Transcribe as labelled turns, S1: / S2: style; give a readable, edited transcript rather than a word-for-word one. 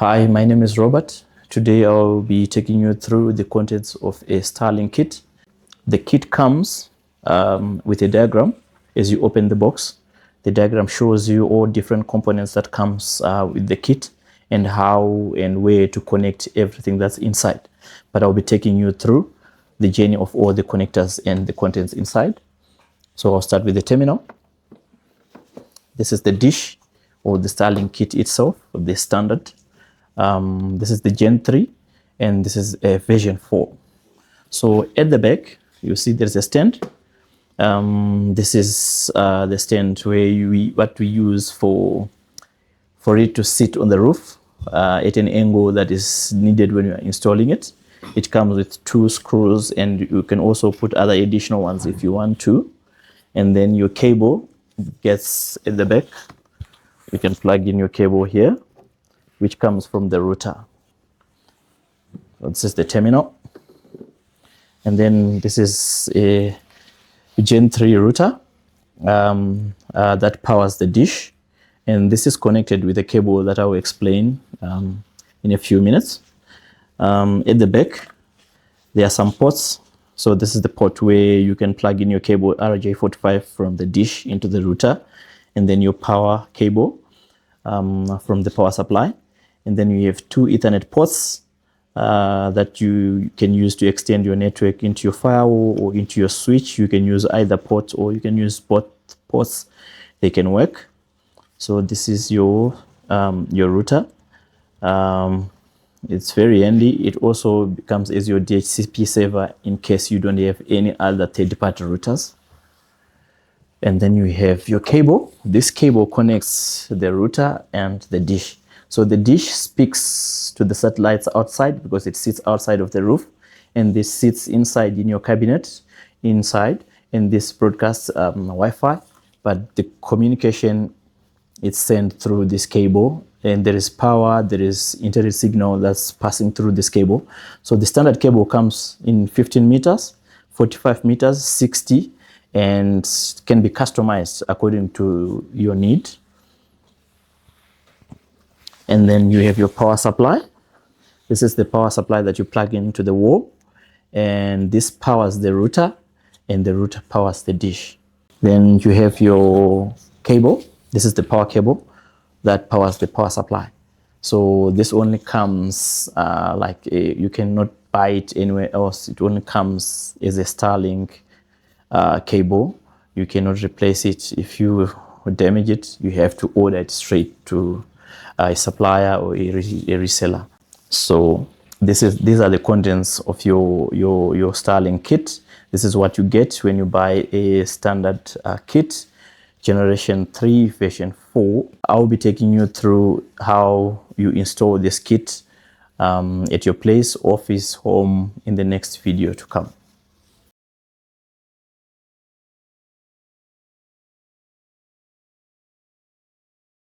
S1: Hi, my name is Robert. Today I'll be taking you through the contents of a Starlink kit. The kit comes with a diagram. As you open the box, the diagram shows you all different components that comes with the kit and how and where to connect everything that's inside. But I'll be taking you through the journey of all the connectors and the contents inside. So I'll start with the terminal. This is the dish or the Starlink kit itself, the standard. This is the Gen 3 and this is a version 4. So at the back, you see there's a stand. This is the stand where what we use for it to sit on the roof at an angle that is needed when you are installing it. It comes with 2 screws and you can also put other additional ones if you want to. And then your cable gets at the back. You can plug in your cable here, which comes from the router. So this is the terminal. And then this is a Gen 3 router that powers the dish. And this is connected with a cable that I will explain in a few minutes. At the back, there are some ports. So this is the port where you can plug in your cable RJ45 from the dish into the router, and then your power cable from the power supply. And then you have 2 Ethernet ports that you can use to extend your network into your firewall or into your switch. You can use either port or you can use both ports. They can work. So this is your router. It's very handy. It also becomes as your DHCP server in case you don't have any other third-party routers. And then you have your cable. This cable connects the router and the dish. So the dish speaks to the satellites outside because it sits outside of the roof, and this sits inside in your cabinet inside, and this broadcasts Wi-Fi, but the communication is sent through this cable, and there is power, there is internet signal that's passing through this cable. So the standard cable comes in 15 meters, 45 meters, 60, and can be customized according to your need. And then you have your power supply. This is the power supply that you plug into the wall, and this powers the router, and the router powers the dish. Then you have your cable. This is the power cable that powers the power supply. So this only comes you cannot buy it anywhere else. It only comes as a Starlink cable. You cannot replace it. If you damage it, you have to order it straight to a supplier or a reseller. So these are the contents of your Starlink kit. This is what you get when you buy a standard kit, generation 3 version 4. I'll be taking you through how you install this kit at your place, office, home in the next video to come.